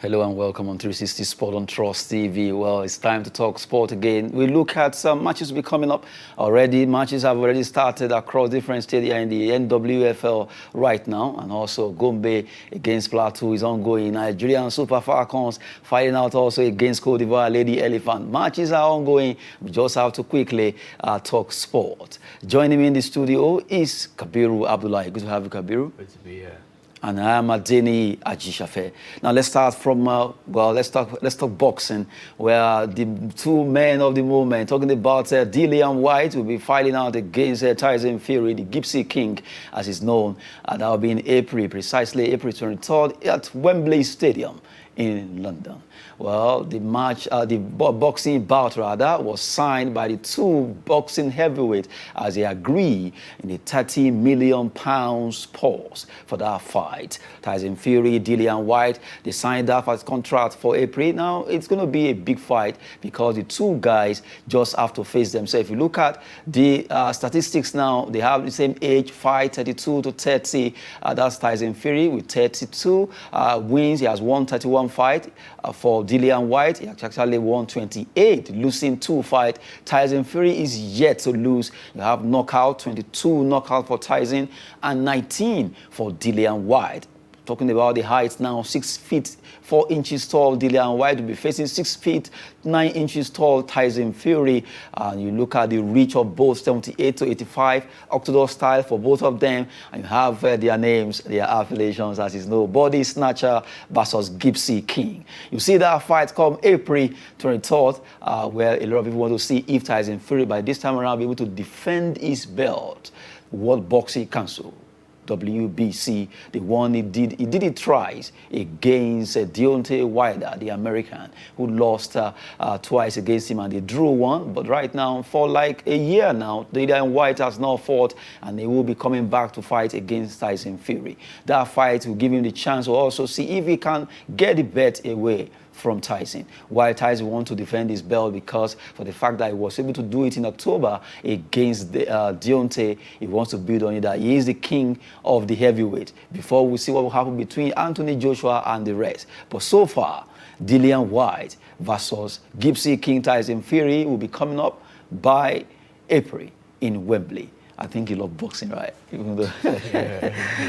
Hello and welcome on 360 Sport on Trust TV. Well, it's time to talk sport again. We look at some matches will be coming up already. Matches have already started across different stadia in the NWFL right now. And also Gombe against Plateau is ongoing. Nigerian Super Falcons fighting out also against Cote d'Ivoire Lady Elephant. Matches are ongoing. We just have to quickly talk sport. Joining me in the studio is Kabiru Abdullahi. Good to have you, Kabiru. Good to be here. And I am Adeni Ajishafe. Now let's start from let's talk boxing, where the two men of the moment, talking about Dillian White, will be fighting out against Tyson Fury, the Gypsy King, as is known. And that will be in April, precisely April 23rd at Wembley Stadium in London. Well, the boxing bout rather, was signed by the two boxing heavyweights as they agree in a £30 million pause for that fight. Tyson Fury, Dillian White, they signed that as contract for April. Now, it's going to be a big fight because the two guys just have to face themselves. If you look at the statistics now, they have the same age, fight 32 to 30. That's Tyson Fury with 32 wins. He has won 31 fights. For Dillian White, he actually won 28, losing 2 fights. Tyson Fury is yet to lose. You have knockout, 22 knockout for Tyson and 19 for Dillian White. Talking about the height now, 6 feet 4 inches tall Dillian White will be facing 6 feet 9 inches tall Tyson Fury. And you look at the reach of both, 78 to 85, octagon style for both of them. And you have their names, their affiliations, as is known. Body Snatcher versus Gypsy King. You see that fight come April 23rd, where a lot of people want to see if Tyson Fury by this time around will be able to defend his belt. World Boxing Council, WBC, the one he did it twice against Deontay Wilder, the American, who lost twice against him, and they drew one. But right now, for like a year now, Dillian White has now fought, and they will be coming back to fight against Tyson Fury. That fight will give him the chance to also see if he can get the bet away from Tyson. While Tyson wants to defend his belt because for the fact that he was able to do it in October against Deontay, he wants to build on it that he is the king of the heavyweight before we see what will happen between Anthony Joshua and the rest. But so far, Dillian White versus Gypsy King Tyson Fury will be coming up by April in Wembley. I think you love boxing, right? Even though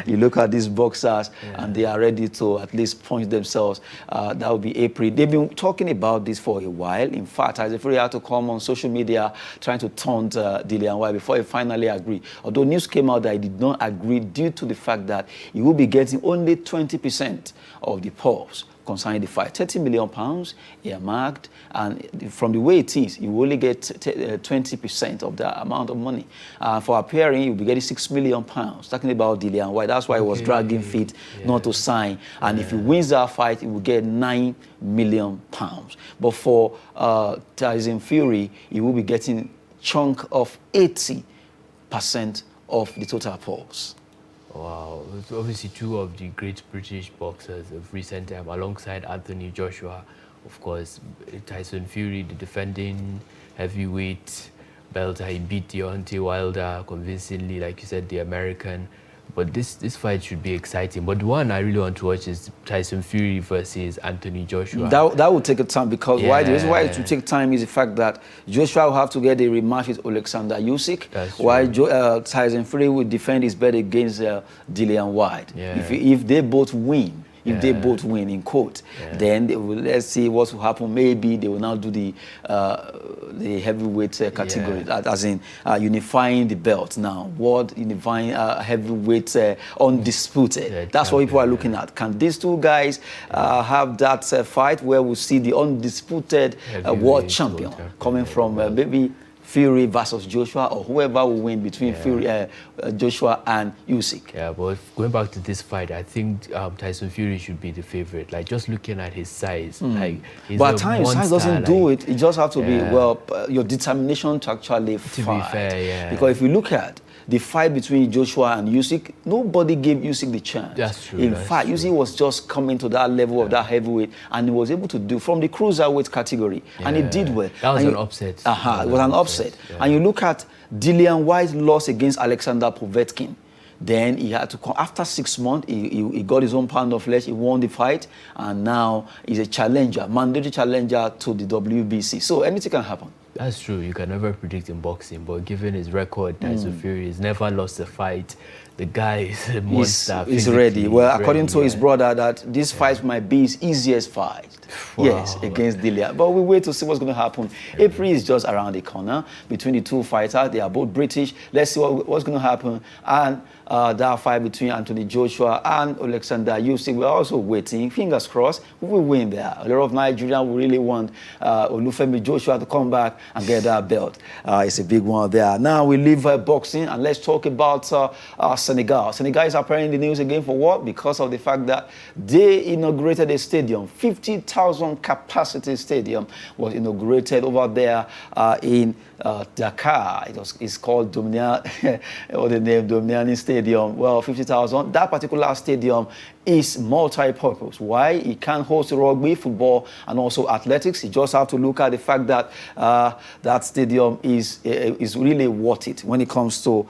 you look at these boxers and they are ready to at least punch themselves. That will be April. They've been talking about this for a while. In fact, Tyson Fury had to come on social media trying to taunt Dillian White before he finally agreed. Although news came out that he did not agree due to the fact that he will be getting only 20% of the purse concerning the fight. £30 million earmarked, and from the way it is, you only get 20% of that amount of money. For appearing, you'll be getting £6 million. Talking about Dillian White, that's why he was dragging feet not to sign. And if he wins that fight, he will get £9 million. But for Tyson Fury, he will be getting a chunk of 80% of the total purse. Wow, it's obviously two of the great British boxers of recent time, alongside Anthony Joshua. Of course, Tyson Fury, the defending heavyweight belter, he beat Deontay Wilder convincingly, like you said, the American. But this fight should be exciting. But the one I really want to watch is Tyson Fury versus Anthony Joshua. That will take a time because the reason why it will take time is the fact that Joshua will have to get a rematch with Alexander Usyk, while Tyson Fury will defend his belt against Dillian White. If they both win. If they both win in court, then let's see what will happen. Maybe they will now do the heavyweight category, as in unifying the belt now. World unifying heavyweight undisputed. That's what people are looking at. Can these two guys have that fight where we see the undisputed world champion coming from maybe Fury versus Joshua, or whoever will win between Fury, Joshua and Usyk. Yeah, but going back to this fight, I think Tyson Fury should be the favorite. Like, just looking at his size, like, he's but at times size doesn't do it. It just have to be your determination to actually fight. To be fair, because if you look at the fight between Joshua and Usyk, nobody gave Usyk the chance. That's true. In fact, Usyk was just coming to that level of that heavyweight, and he was able to do from the cruiserweight category, and he did well. That was an upset. It was an upset. And you look at Dillian White's loss against Alexander Povetkin. Then he had to come after 6 months. He got his own pound of flesh. He won the fight, and now he's a challenger, mandatory challenger to the WBC. So anything can happen. That's true. You can never predict in boxing, but given his record, Tyson Fury has never lost a fight. The guy is a monster. He's ready. Well, according to his brother, that this fight might be his easiest fight. Wow. Yes, against Dillian. But we wait to see what's going to happen. April is just around the corner between the two fighters. They are both British. Let's see what's going to happen. And that fight between Anthony Joshua and Alexander Usyk, we're also waiting. Fingers crossed, we will win there. A lot of Nigerians will really want Olufemi Joshua to come back and get that belt. It's a big one there. Now we leave boxing and let's talk about Senegal. Senegal is appearing in the news again for what? Because of the fact that they inaugurated a stadium, 50,000 capacity stadium was inaugurated over there in Dakar. It's called Dominiani, or the name Dominiani Stadium. Well, 50,000. That particular stadium is multi-purpose. Why? It can host rugby, football, and also athletics. You just have to look at the fact that that stadium is really worth it when it comes to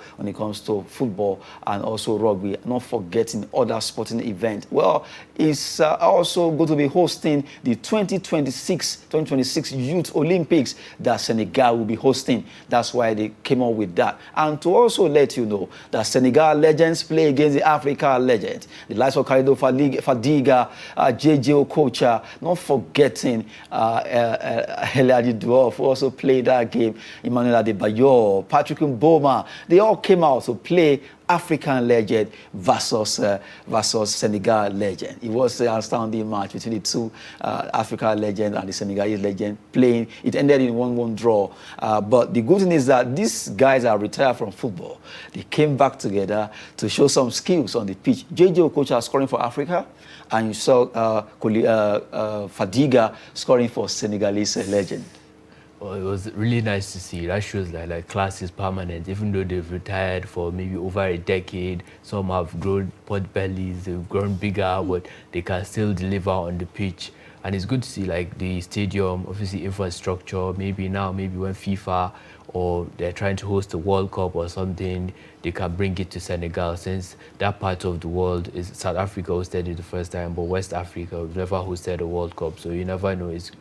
football and also rugby. Not forgetting other sporting events. Well, it's also going to be hosting the 2026 Youth Olympics that Senegal will be hosting. That's why they came up with that. And to also let you know that Senegal legends play against the Africa legends. The likes of Fadiga, JJ Okocha, not forgetting Eladi Dwarf, who also played that game, Emmanuel Adebayor, Patrick Mboma. They all came out to play African legend versus Senegal legend. It was an astounding match between the two African legends and the Senegalese legend playing. It ended in 1-1 draw. But the good thing is that these guys are retired from football. They came back together to show some skills on the pitch. JJ Okocha scoring for Africa, and you saw Fadiga scoring for Senegalese legend. Well, it was really nice to see. That shows that like class is permanent. Even though they've retired for maybe over a decade, some have grown pot bellies, they've grown bigger, but they can still deliver on the pitch. And it's good to see like the stadium, obviously infrastructure, maybe when FIFA or they're trying to host a World Cup or something, they can bring it to Senegal, since that part of the world is South Africa hosted it the first time, but West Africa, we've never hosted a World Cup. So you never know. It's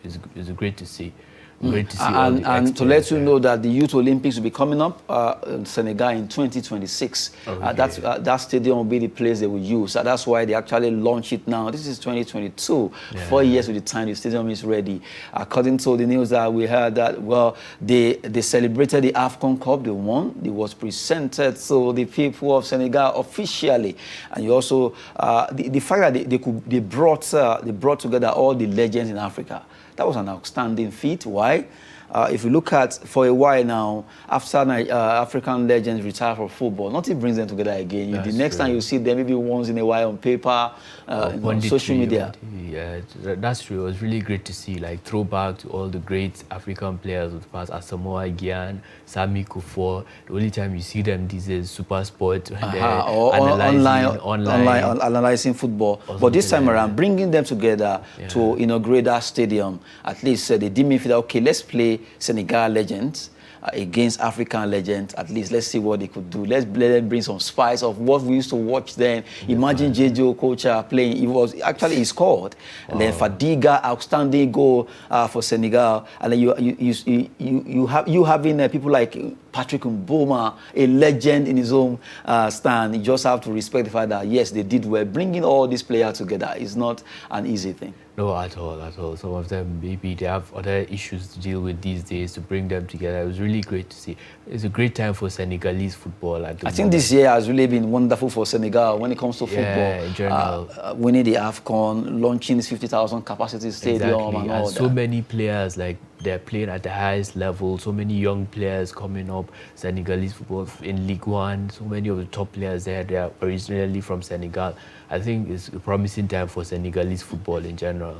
great to see. Great to see and to let you know that the Youth Olympics will be coming up in Senegal in 2026. Okay. That stadium will be the place they will use. That's why they actually launch it now. This is 2022, 4 years with the time the stadium is ready. According to the news that we heard that, well, they celebrated the AFCON Cup, they won. It was presented to the people of Senegal officially. And you also, the fact that they brought together all the legends in Africa. That was an outstanding feat. Why? If you look at, for a while now, after African legends retire from football, nothing brings them together again. The next time you see them, maybe once in a while on paper, on social media. Yeah, that's true. It was really great to see, like, throwback to all the great African players of the past, Asamoah Gyan, Sami Kufuor. The only time you see them these days, Super Sport, or online analyzing football. But this time around, bringing them together to inaugurate that stadium, at least they deemed me that, okay, let's play Senegal legends against African legends. At least let's see what they could do. Let them bring some spice of what we used to watch then. Imagine JJ Okocha playing. He scored. Wow. And then Fadiga, outstanding goal for Senegal. And then you having people like Patrick Mboma, a legend in his own stand. You just have to respect the fact that yes, they did well. Bringing all these players together is not an easy thing. No, at all. Some of them, maybe they have other issues to deal with these days. To bring them together, it was really great to see. It's a great time for Senegalese football at the moment. I think this year has really been wonderful for Senegal when it comes to football. Yeah, in general. Winning the AFCON, launching this 50,000 capacity stadium, exactly. and all that. So many players, like, they're playing at the highest level. So many young players coming up. Senegalese football in Ligue 1. So many of the top players there, they are originally from Senegal. I think it's a promising time for Senegalese football in general.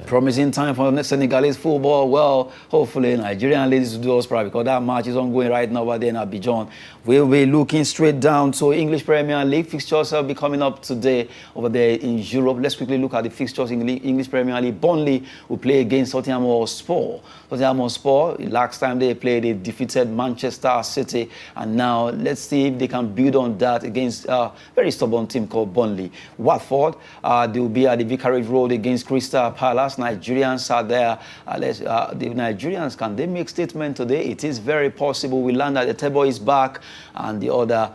Promising time for Senegalese football. Well, hopefully Nigerian ladies will do us proud because that match is ongoing right now over there in Abidjan. We'll be looking straight down to English Premier League. Fixtures will be coming up today over there in Europe. Let's quickly look at the fixtures in the English Premier League. Burnley will play against Tottenham Hotspur. Tottenham Hotspur, last time they played, they defeated Manchester City. And now let's see if they can build on that against a very stubborn team called Burnley. Watford, they will be at the Vicarage Road against Crystal Palace. Nigerians are there. The Nigerians, can they make statement today? It is very possible. We learned that the table is back, and the other,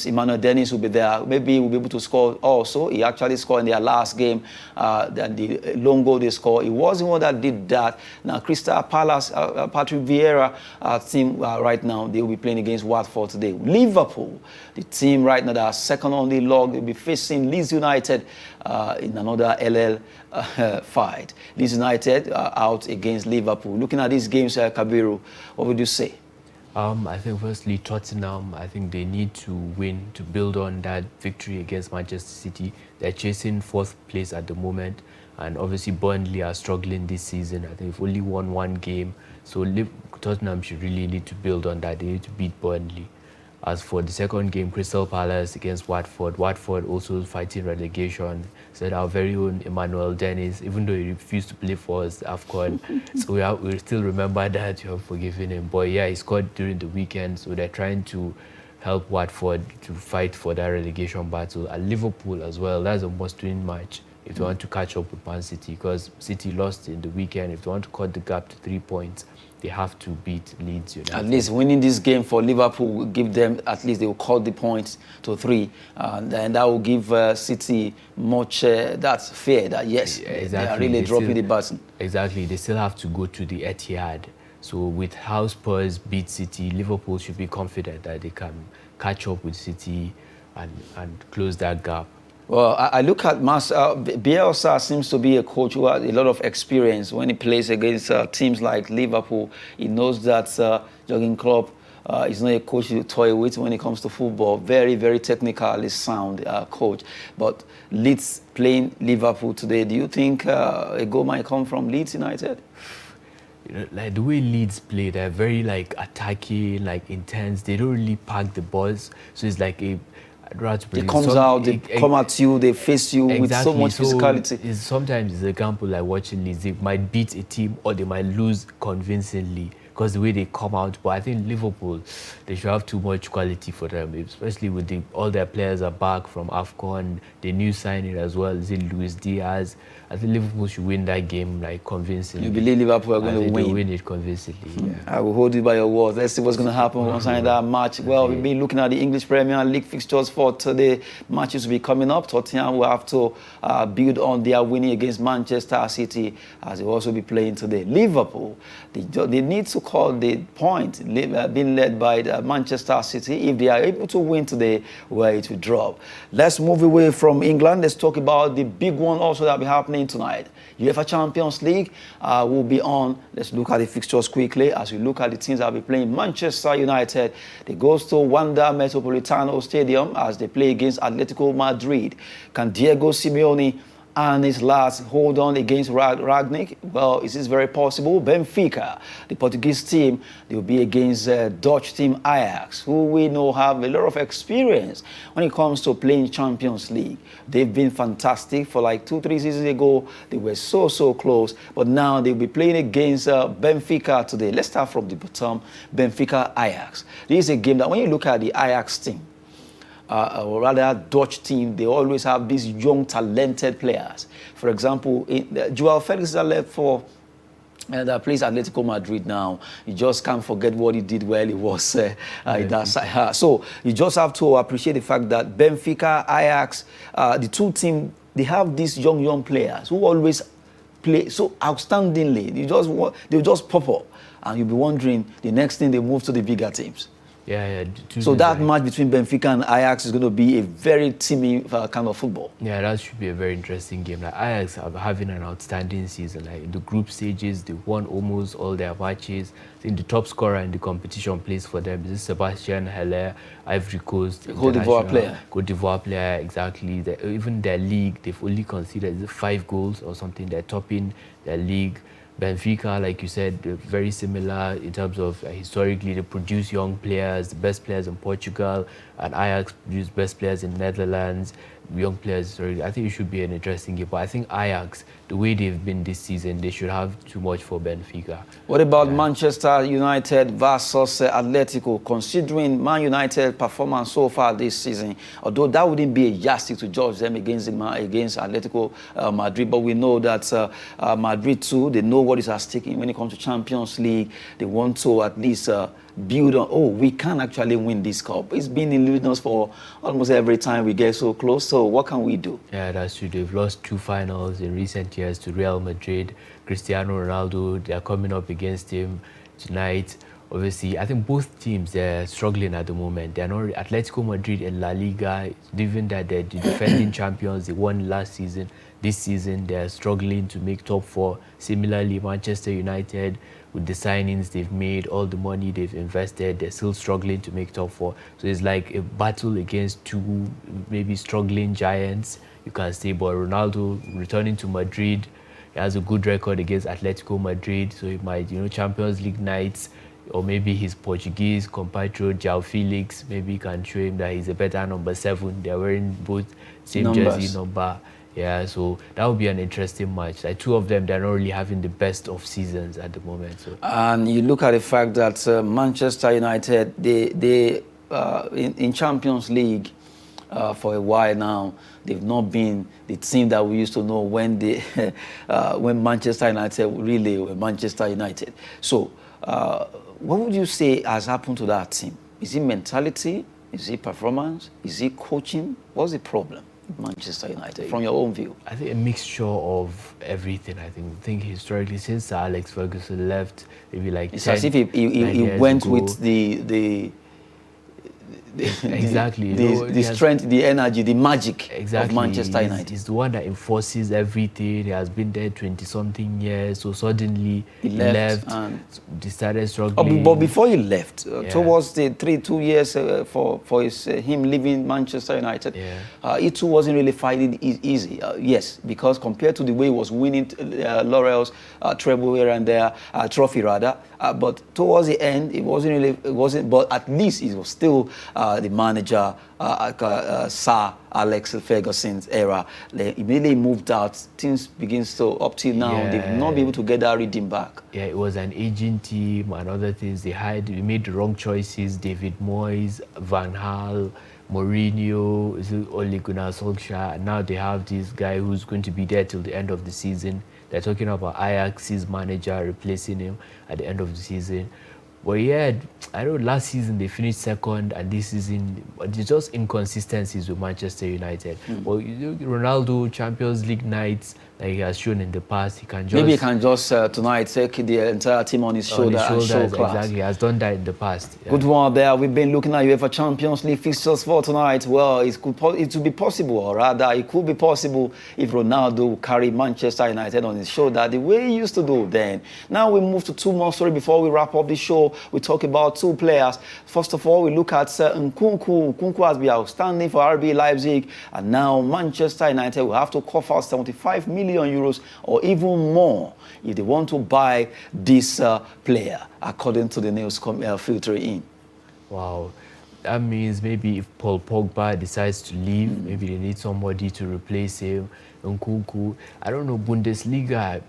Emmanuel Dennis will be there. Maybe we'll be able to score also. He actually scored in their last game. The long goal they scored, he wasn't one that did that. Now, Crystal Palace, Patrick Vieira team right now, they will be playing against Watford today. Liverpool, the team right now that are second on the log, they'll be facing Leeds United in another LL fight. Leeds United out against Liverpool. Looking at these games, Kabiru, what would you say? I think firstly Tottenham, I think they need to win to build on that victory against Manchester City. They're chasing 4th place at the moment, and obviously Burnley are struggling this season. I think they've only won 1 game, so Tottenham should really need to build on that. They need to beat Burnley. As for the second game, Crystal Palace against Watford. Watford also fighting relegation. Said our very own Emmanuel Dennis, even though he refused to play for us AFCON, so we still remember that. You have forgiven him. But yeah, he scored during the weekend, so they're trying to help Watford to fight for that relegation battle. And Liverpool as well, that's a must-win match if they want to catch up with Man City, because City lost in the weekend. If they want to cut the gap to 3 points, they have to beat Leeds United. At least winning this game for Liverpool will give them, at least they will cut the points to 3. And that will give City much, that's fair, that yes, exactly. They are really dropping the button. Exactly, they still have to go to the Etihad. So with how Spurs beat City, Liverpool should be confident that they can catch up with City and close that gap. Well, I look at Bielsa seems to be a coach who has a lot of experience when he plays against teams like Liverpool. He knows that Jurgen Klopp is not a coach to toy with when it comes to football. Very, very technically sound coach. But Leeds playing Liverpool today, do you think a goal might come from Leeds United? You know, like the way Leeds play, they're very like attacking, like intense. They don't really pack the balls, so it's like a. It comes out, they come at you, they face you with so much physicality. Sometimes it's a example like watching Leeds. They might beat a team or they might lose convincingly because the way they come out. But I think Liverpool, they should have too much quality for them, especially with all their players are back from AFCON. The new signing as well, is it Luis Diaz? I think Liverpool should win that game like convincingly. You believe Liverpool are going to win? They'll win it convincingly. Yeah. I will hold you by your words. Let's see what's going to happen concerning that match. Well, we've been looking at the English Premier League fixtures for today. Matches will be coming up. Tottenham will have to build on their winning against Manchester City, as they will also be playing today. Liverpool, they need to call the point, being led by Manchester City. If they are able to win today, well, it will drop. Let's move away from England. Let's talk about the big one also that will be happening tonight. UEFA Champions League will be on. Let's look at the fixtures quickly as we look at the teams that will be playing. Manchester United, they go to Wanda Metropolitano Stadium as they play against Atletico Madrid. Can Diego Simeone and his last hold on against Ragnick? Well, it is very possible. Benfica, the Portuguese team, they will be against Dutch team Ajax, who we know have a lot of experience when it comes to playing Champions League. They've been fantastic. For like 2-3 seasons ago, they were so close, but now they'll be playing against Benfica today. Let's start from the bottom. Benfica Ajax. This is a game that when you look at the Ajax team, or rather Dutch team, they always have these young, talented players. For example, Joao Felix is left for that plays Atletico Madrid now. You just can't forget what he did while he was in that side. So you just have to appreciate the fact that Benfica, Ajax, the two teams, they have these young players who always play so outstandingly. They'll just pop up, and you'll be wondering the next thing they move to the bigger teams. Yeah, So that match between Benfica and Ajax is going to be a very teamy kind of football. Yeah, that should be a very interesting game. Like Ajax are having an outstanding season. Like in the group stages, they won almost all their matches. I think the top scorer in the competition plays for them is Sebastian Haller, Ivory Coast, Cote d'Ivoire player. Cote d'Ivoire player, exactly. Even their league, they've only considered 5 goals or something. They're topping their league. Benfica, like you said, very similar in terms of historically they produce young players, the best players in Portugal, and Ajax produce best players in Netherlands, young players. Sorry, I think it should be an interesting game. But I think Ajax, the way they've been this season, they should have too much for Benfica. What about Manchester United versus Atletico? Considering Man United performance so far this season, although that wouldn't be a yardstick to judge them against Atletico Madrid, but we know that Madrid too, they know what is at stake when it comes to Champions League. They want to at least build on, oh, we can actually win this cup. It's been eluding us for almost every time we get so close. So what can we do? Yeah, that's true. They've lost 2 finals in recent years to Real Madrid. Cristiano Ronaldo, they're coming up against him tonight. Obviously, I think both teams, they're struggling at the moment. They're not Atletico Madrid in La Liga, given that they're the defending champions. They won last season. This season, they're struggling to make top 4. Similarly, Manchester United, with the signings they've made, all the money they've invested, they're still struggling to make top 4. So it's like a battle against 2 maybe struggling giants, you can say. But Ronaldo returning to Madrid, he has a good record against Atletico Madrid, so he might, Champions League nights, or maybe his Portuguese compatriot João Felix, maybe can show him that he's a better number 7. They're wearing both same jersey number. Yeah, so that would be an interesting match. Like 2 of them, they're not really having the best of seasons at the moment. So. And you look at the fact that Manchester United, they in Champions League for a while now, they've not been the team that we used to know when they when Manchester United really were Manchester United. So what would you say has happened to that team? Is it mentality? Is it performance? Is it coaching? What's the problem? Manchester United, from your own view? I think a mixture of everything. I think historically, since Sir Alex Ferguson left, maybe like it's as if he went ago, with the exactly the strength, the energy, the magic exactly of Manchester United. He's the one that enforces everything. He has been there 20-something years. So suddenly he left and they started struggling. But before he left, towards the 2 years for him leaving Manchester United, he too wasn't really finding it easy. Yes, because compared to the way he was winning laurels, treble here and there, trophy rather. But towards the end, it wasn't. But at least he was still the manager, Sir Alex Ferguson's era. They immediately moved out. Things begins to up till now. They've not been able to get that rhythm back. Yeah, it was an aging team and other things. They made the wrong choices. David Moyes, Van Gaal, Mourinho, Ole Gunnar Solskjaer. And now they have this guy who's going to be there till the end of the season. They're talking about Ajax's manager replacing him at the end of the season. But yeah, I know last season they finished second, and this season there's just inconsistencies with Manchester United. Well, Ronaldo, Champions League nights, like he has shown in the past, he can just... Maybe he can just tonight take the entire team on his shoulder and show class. Exactly, he has done that in the past. Yeah. Good one there. We've been looking at UEFA Champions League fixtures for tonight. Well, it would be possible, or rather, it could be possible if Ronaldo would carry Manchester United on his shoulder the way he used to do then. Now we move to 2 more stories before we wrap up the show. We talk about 2 players. First of all, we look at Nkunku. Nkunku has been outstanding for RB Leipzig, and now Manchester United will have to cough out 75 million euros or even more if they want to buy this player, according to the news filtering in. Wow. That means maybe if Paul Pogba decides to leave, maybe they need somebody to replace him. Nkunku, I don't know, Bundesliga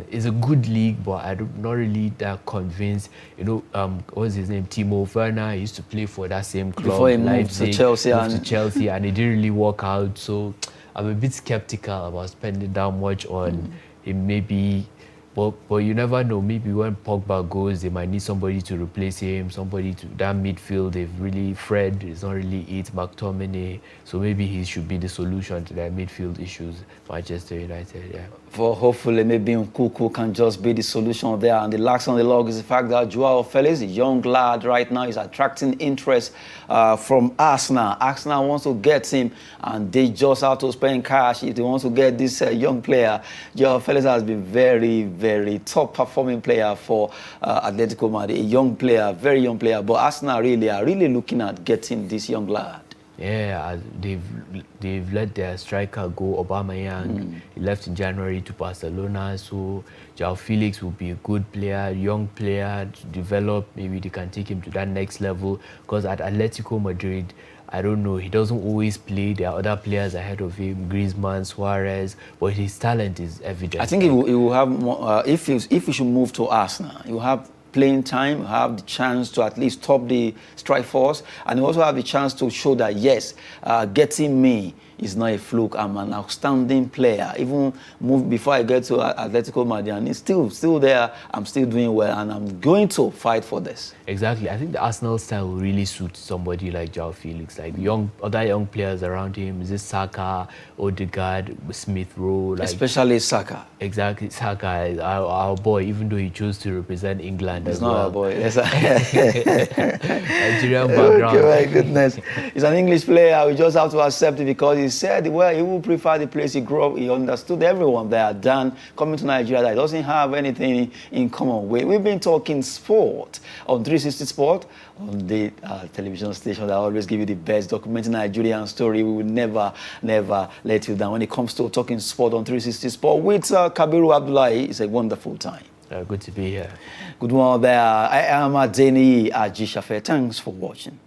is a good league, but I'm not really that convinced. What's his name? Timo Werner, he used to play for that same club. Before he moved to Chelsea. And it didn't really work out. So I'm a bit skeptical about spending that much on him maybe But you never know. Maybe when Pogba goes, they might need somebody to replace him. Somebody to that midfield. They've really Fred is not really it. McTominay. So maybe he should be the solution to their midfield issues. Manchester United. Yeah. For hopefully maybe Nkuku can just be the solution there. And the last on the log is the fact that Joao Felix, a young lad right now, is attracting interest from Arsenal. Arsenal wants to get him, and they just have to spend cash if they want to get this young player. Joao Felix has been very top performing player for Atletico Madrid, a young player, very young player. But Arsenal really are looking at getting this young lad. Yeah, they've let their striker go, Aubameyang. He left in January to Barcelona, so Joao Felix will be a good player, young player to develop. Maybe they can take him to that next level. Because at Atletico Madrid, I don't know, he doesn't always play. There are other players ahead of him, Griezmann, Suarez, but his talent is evident. I think he will have more, if he should move to Arsenal, he will have playing time, have the chance to at least top the strike force, and you also have the chance to show that, yes, getting me is not a fluke. I'm an outstanding player. Even before I get to Atletico Madrid, and it's still there. I'm still doing well, and I'm going to fight for this. Exactly. I think the Arsenal style will really suit somebody like Joao Felix, like other young players around him. Is it Saka, Odegaard, Smith Rowe? Like, especially Saka. Exactly, Saka is our boy, even though he chose to represent England He's as not well. our boy. Yes, Nigerian background. Okay, my goodness. He's an English player. We just have to accept it because he said, well, he will prefer the place he grew up. He understood everyone there. Dan coming to Nigeria that doesn't have anything in common with. We've been talking sport on 360 Sport, on the television station that always give you the best documenting Nigerian story. We will never let you down when it comes to talking sport on 360 Sport with Kabiru Abdullahi. It's a wonderful time. Good to be here. Good one there. I am Adeni Ajishafe. Thanks for watching.